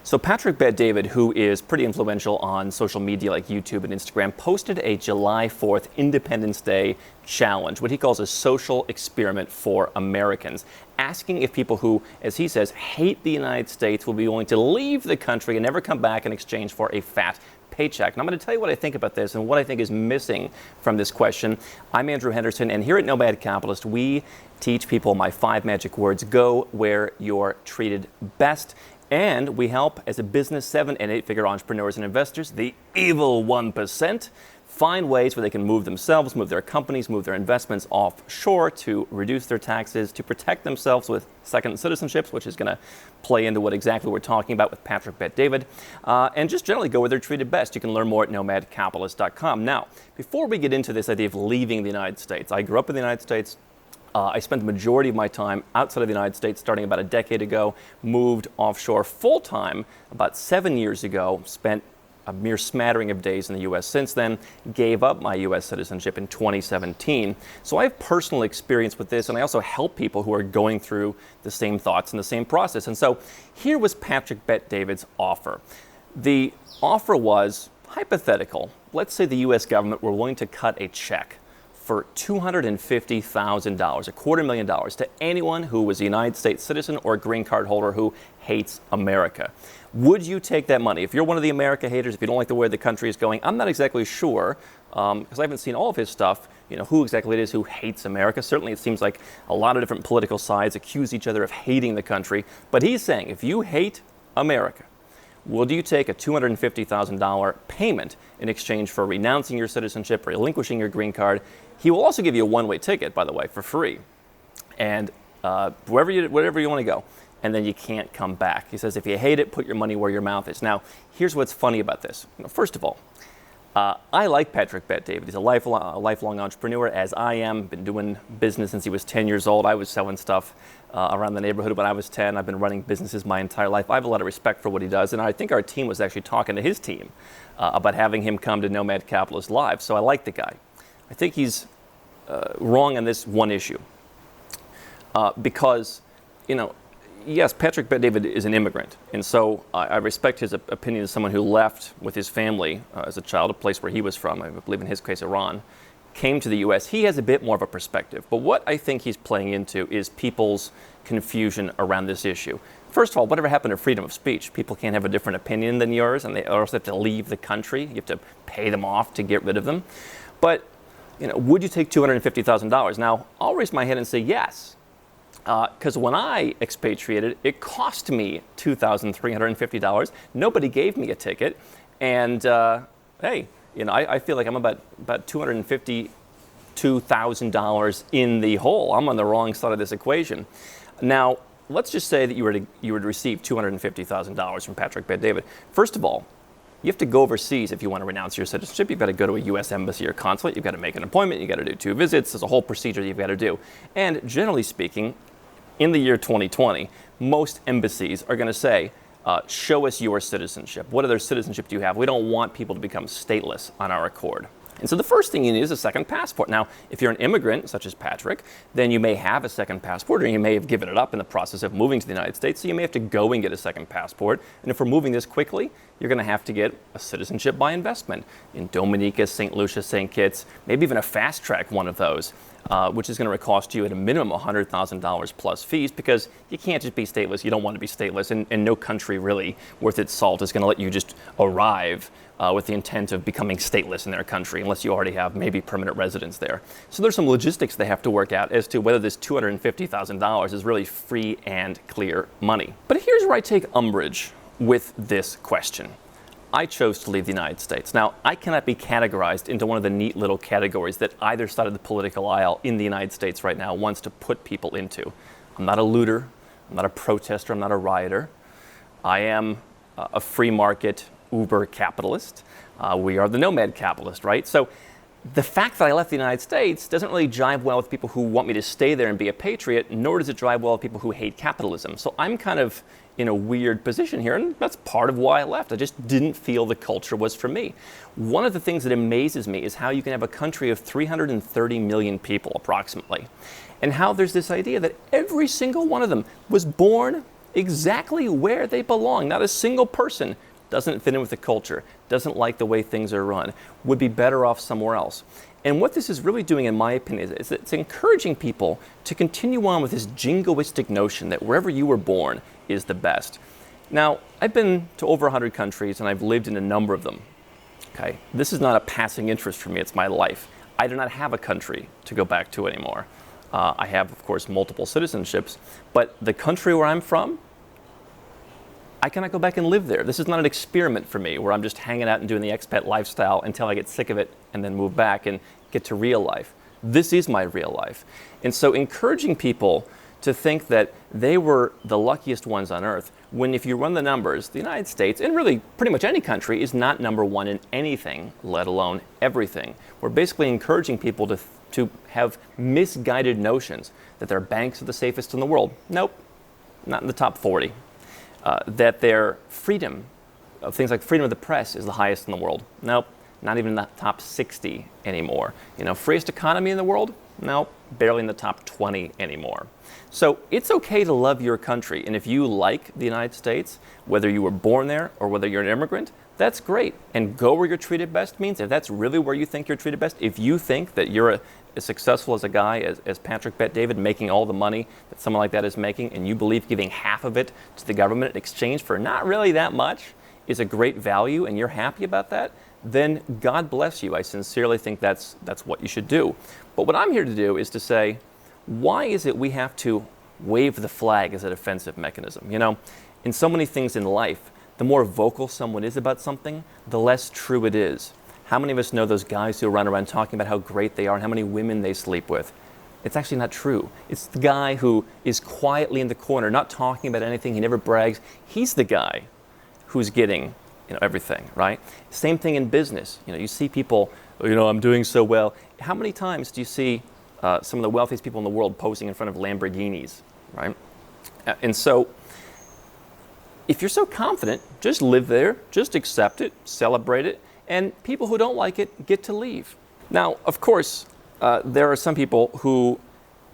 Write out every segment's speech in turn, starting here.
So Patrick Bet-David, who is pretty influential on social media like YouTube and Instagram, posted a July 4th Independence Day challenge, what he calls a social experiment for Americans, asking if people who, as he says, hate the United States will be willing to leave the country and never come back in exchange for a fat paycheck. And I'm going to tell you what I think about this and what I think is missing from this question. I'm Andrew Henderson, and here at Nomad Capitalist, we teach people my 5 magic words: go where you're treated best. And we help, as a business 7- and 8-figure entrepreneurs and investors, the evil 1%, find ways where they can move themselves, move their companies, move their investments offshore to reduce their taxes, to protect themselves with second citizenships, which is going to play into what exactly we're talking about with Patrick Bet-David, and just generally go where they're treated best. You can learn more at nomadcapitalist.com. Now, before we get into this idea of leaving the United States, I grew up in the United States. I spent the majority of my time outside of the United States starting about a decade ago, moved offshore full-time about 7 years ago, spent a mere smattering of days in the U.S. since then, gave up my U.S. citizenship in 2017. So I have personal experience with this, and I also help people who are going through the same thoughts and the same process. And so here was Patrick Bet-David's offer. The offer was hypothetical. Let's say the U.S. government were willing to cut a check for $250,000, $250,000 to anyone who was a United States citizen or a green card holder who hates America. Would you take that money? If you're one of the America haters, if you don't like the way the country is going, I'm not exactly sure, because I haven't seen all of his stuff, who exactly it is who hates America. Certainly it seems like a lot of different political sides accuse each other of hating the country. But he's saying, if you hate America, would you take a $250,000 payment in exchange for renouncing your citizenship, relinquishing your green card? He will also give you a one-way ticket, by the way, for free, and wherever you want to go, and then you can't come back. He says, if you hate it, put your money where your mouth is. Now, here's what's funny about this. First of all, I like Patrick Bet-David. He's a lifelong entrepreneur, as I am. Been doing business since he was 10 years old. I was selling stuff around the neighborhood when I was 10. I've been running businesses my entire life. I have a lot of respect for what he does, and I think our team was actually talking to his team about having him come to Nomad Capitalist Live, so I like the guy. I think he's wrong on this one issue because, yes, Patrick Bet-David is an immigrant, and so I respect his opinion as someone who left with his family as a child, a place where he was from, I believe in his case Iran, came to the U.S. He has a bit more of a perspective, but what I think he's playing into is people's confusion around this issue. First of all, whatever happened to freedom of speech? People can't have a different opinion than yours, and they also have to leave the country. You have to pay them off to get rid of them. But would you take $250,000? Now, I'll raise my hand and say yes. Because when I expatriated, it cost me $2,350. Nobody gave me a ticket. And hey, I feel like I'm about $252,000 in the hole. I'm on the wrong side of this equation. Now, let's just say that you would receive $250,000 from Patrick Bet-David. First of all, you have to go overseas if you want to renounce your citizenship. You've got to go to a U.S. embassy or consulate. You've got to make an appointment. You've got to do 2 visits. There's a whole procedure you've got to do. And generally speaking, in the year 2020, most embassies are going to say, show us your citizenship. What other citizenship do you have? We don't want people to become stateless on our accord. And so the first thing you need is a second passport. Now, if you're an immigrant, such as Patrick, then you may have a second passport, or you may have given it up in the process of moving to the United States, so you may have to go and get a second passport. And if we're moving this quickly, you're going to have to get a citizenship by investment in Dominica, St. Lucia, St. Kitts, maybe even a fast track one of those, which is going to cost you at a minimum $100,000 plus fees, because you can't just be stateless. You don't want to be stateless, and no country really worth its salt is going to let you just arrive with the intent of becoming stateless in their country, unless you already have maybe permanent residence there. So there's some logistics they have to work out as to whether this $250,000 is really free and clear money. But here's where I take umbrage with this question. I chose to leave the United States. Now, I cannot be categorized into one of the neat little categories that either side of the political aisle in the United States right now wants to put people into. I'm not a looter. I'm not a protester. I'm not a rioter. I am a free market Uber capitalist. We are the Nomad Capitalist, right? So the fact that I left the United States doesn't really jive well with people who want me to stay there and be a patriot, nor does it jive well with people who hate capitalism. So I'm kind of in a weird position here, and that's part of why I left. I just didn't feel the culture was for me. One of the things that amazes me is how you can have a country of 330 million people, approximately, and how there's this idea that every single one of them was born exactly where they belong. Not a single person doesn't fit in with the culture, doesn't like the way things are run, would be better off somewhere else. And what this is really doing, in my opinion, is it's encouraging people to continue on with this jingoistic notion that wherever you were born is the best. Now, I've been to over 100 countries and I've lived in a number of them. Okay, this is not a passing interest for me, it's my life. I do not have a country to go back to anymore. I have, of course, multiple citizenships, but the country where I'm from, I cannot go back and live there. This is not an experiment for me where I'm just hanging out and doing the expat lifestyle until I get sick of it and then move back and get to real life. This is my real life. And so encouraging people to think that they were the luckiest ones on earth, when if you run the numbers, the United States, and really pretty much any country, is not number one in anything, let alone everything. We're basically encouraging people to have misguided notions that their banks are the safest in the world. Nope, not in the top 40. That their freedom, of things like freedom of the press, is the highest in the world. Nope, not even in the top 60 anymore. Freest economy in the world? Nope, barely in the top 20 anymore. So it's okay to love your country, and if you like the United States, whether you were born there or whether you're an immigrant, that's great. And go where you're treated best means, if that's really where you think you're treated best, if you think that you're as successful as a guy as Patrick Bet-David, making all the money that someone like that is making, and you believe giving half of it to the government in exchange for not really that much is a great value, and you're happy about that, then God bless you. I sincerely think that's what you should do. But what I'm here to do is to say, why is it we have to wave the flag as a defensive mechanism? In so many things in life, the more vocal someone is about something, the less true it is. How many of us know those guys who run around talking about how great they are and how many women they sleep with? It's actually not true. It's the guy who is quietly in the corner, not talking about anything, he never brags. He's the guy who's getting everything, right? Same thing in business. You see people, I'm doing so well. How many times do you see some of the wealthiest people in the world posing in front of Lamborghinis, right? And so, if you're so confident, just live there, just accept it, celebrate it, and people who don't like it get to leave. Now, of course, there are some people who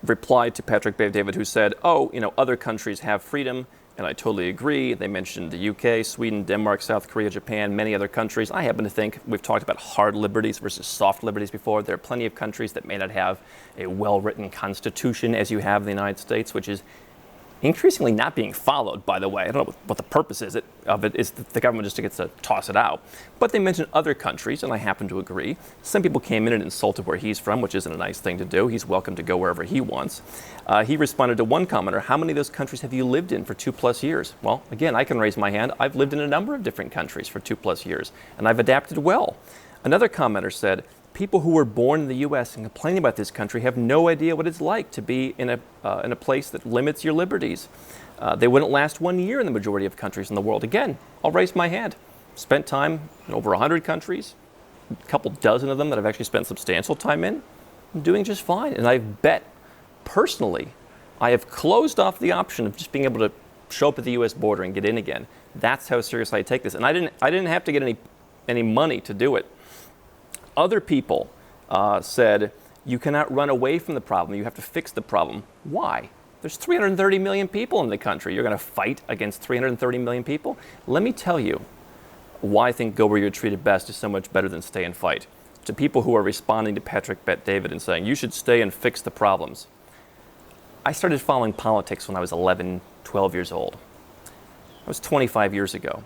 replied to Patrick Bet-David who said, other countries have freedom, and I totally agree. They mentioned the UK, Sweden, Denmark, South Korea, Japan, many other countries. I happen to think we've talked about hard liberties versus soft liberties before. There are plenty of countries that may not have a well-written constitution as you have in the United States, which is increasingly not being followed, by the way. I don't know what the purpose of it is that the government just gets to toss it out. But they mentioned other countries, and I happen to agree. Some people came in and insulted where he's from, which isn't a nice thing to do. He's welcome to go wherever he wants. He responded to one commenter, how many of those countries have you lived in for 2+ years? Well, again, I can raise my hand. I've lived in a number of different countries for 2+ years, and I've adapted well. Another commenter said, people who were born in the U.S. and complaining about this country have no idea what it's like to be in a place that limits your liberties. They wouldn't last 1 year in the majority of countries in the world. Again, I'll raise my hand. Spent time in over 100 countries, a couple dozen of them that I've actually spent substantial time in. I'm doing just fine. And I've bet, personally, I have closed off the option of just being able to show up at the U.S. border and get in again. That's how seriously I take this. And I didn't have to get any money to do it. Other people said, you cannot run away from the problem. You have to fix the problem. Why? There's 330 million people in the country. You're going to fight against 330 million people? Let me tell you why I think go where you're treated best is so much better than stay and fight. To people who are responding to Patrick Bet-David and saying, you should stay and fix the problems. I started following politics when I was 11, 12 years old. That was 25 years ago.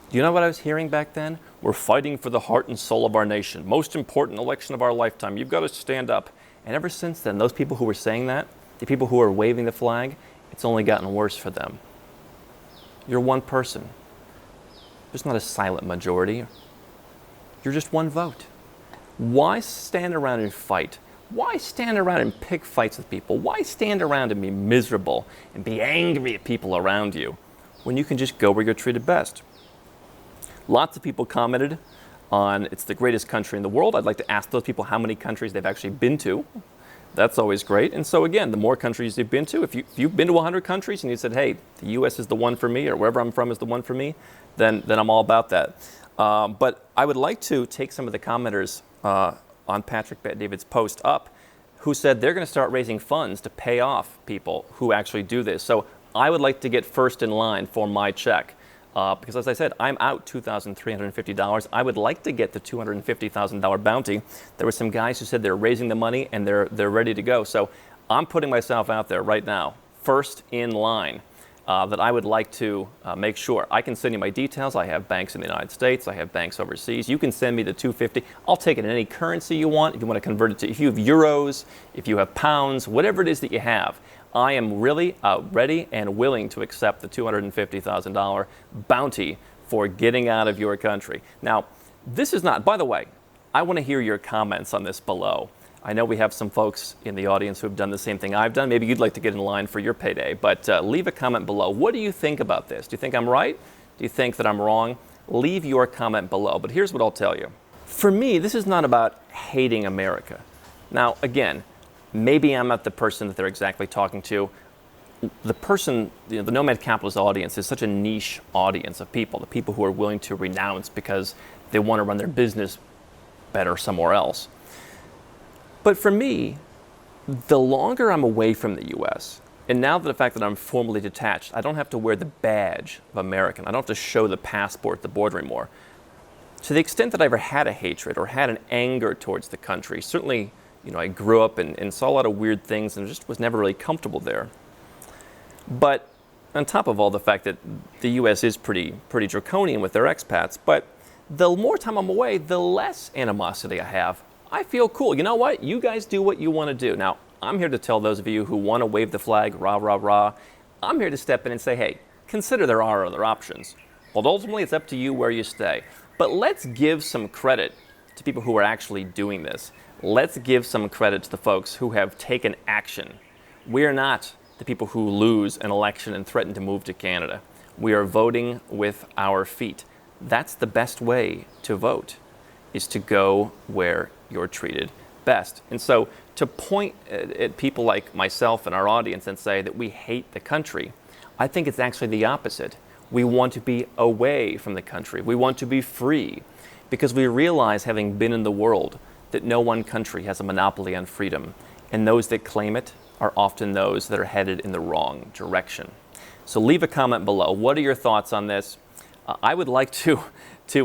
Do you know what I was hearing back then? We're fighting for the heart and soul of our nation. Most important election of our lifetime. You've got to stand up. And ever since then, those people who were saying that, the people who are waving the flag, it's only gotten worse for them. You're one person. There's not a silent majority. You're just one vote. Why stand around and fight? Why stand around and pick fights with people? Why stand around and be miserable and be angry at people around you when you can just go where you're treated best? Lots of people commented on it's the greatest country in the world. I'd like to ask those people how many countries they've actually been to. That's always great. And so again, the more countries you've been to, if you've been to 100 countries and you said, hey, the U.S. is the one for me, or wherever I'm from is the one for me, then I'm all about that. But I would like to take some of the commenters on Patrick Bet-David's post up who said they're going to start raising funds to pay off people who actually do this. So I would like to get first in line for my check. Because as I said, I'm out $2,350. I would like to get the $250,000 bounty. There were some guys who said they're raising the money and they're ready to go. So I'm putting myself out there right now, first in line, that I would like to make sure. I can send you my details. I have banks in the United States. I have banks overseas. You can send me the $250. I'll take it in any currency you want. If you want to convert it to, if you have euros, if you have pounds, whatever it is that you have, I am really ready and willing to accept the $250,000 bounty for getting out of your country. Now, this is not, by the way, I want to hear your comments on this below. I know we have some folks in the audience who have done the same thing I've done. Maybe you'd like to get in line for your payday, but leave a comment below. What do you think about this? Do you think I'm right? Do you think that I'm wrong? Leave your comment below. But here's what I'll tell you. For me, this is not about hating America. Now, again, maybe I'm not the person that they're exactly talking to. The person, the Nomad Capitalist audience is such a niche audience of people, the people who are willing to renounce because they want to run their business better somewhere else. But for me, the longer I'm away from the US, and now that the fact that I'm formally detached, I don't have to wear the badge of American. I don't have to show the passport at the border anymore. To the extent that I ever had a hatred or had an anger towards the country, certainly I grew up and saw a lot of weird things and just was never really comfortable there. But on top of all the fact that the U.S. is pretty draconian with their expats, but the more time I'm away, the less animosity I have. I feel cool. You know what? You guys do what you want to do. Now, I'm here to tell those of you who want to wave the flag, rah, rah, rah. I'm here to step in and say, hey, consider there are other options. But ultimately, it's up to you where you stay. But let's give some credit to people who are actually doing this. Let's give some credit to the folks who have taken action. We are not the people who lose an election and threaten to move to Canada. We are voting with our feet. That's the best way to vote, is to go where you're treated best. And so to point at people like myself and our audience and say that we hate the country, I think it's actually the opposite. We want to be away from the country. We want to be free because we realize, having been in the world, that no one country has a monopoly on freedom, and those that claim it are often those that are headed in the wrong direction. So leave a comment below. What are your thoughts on this? I would like to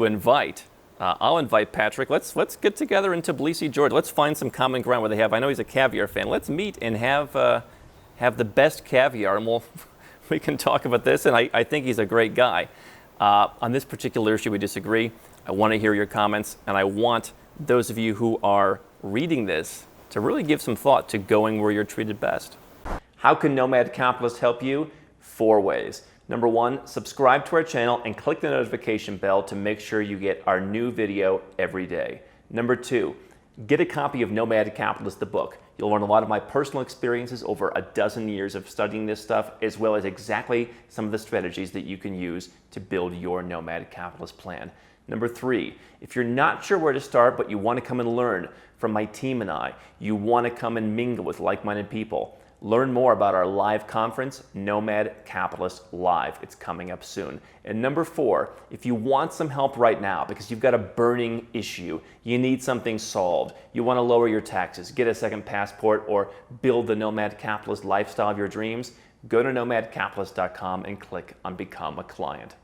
invite, I'll invite Patrick. Let's get together in Tbilisi, Georgia. Let's find some common ground where they have, I know he's a caviar fan. Let's meet and have the best caviar, and we can talk about this, and I think he's a great guy. On this particular issue, we disagree. I want to hear your comments, and I want those of you who are reading this to really give some thought to going where you're treated best. How can Nomad Capitalist help you? 4 ways. Number 1, subscribe to our channel and click the notification bell to make sure you get our new video every day. Number 2, get a copy of Nomad Capitalist, the book. You'll learn a lot of my personal experiences over a dozen years of studying this stuff, as well as exactly some of the strategies that you can use to build your Nomad Capitalist plan. Number 3, if you're not sure where to start, but you want to come and learn from my team and I, you want to come and mingle with like-minded people, learn more about our live conference, Nomad Capitalist Live. It's coming up soon. And number 4, if you want some help right now because you've got a burning issue, you need something solved, you want to lower your taxes, get a second passport, or build the Nomad Capitalist lifestyle of your dreams, go to nomadcapitalist.com and click on Become a Client.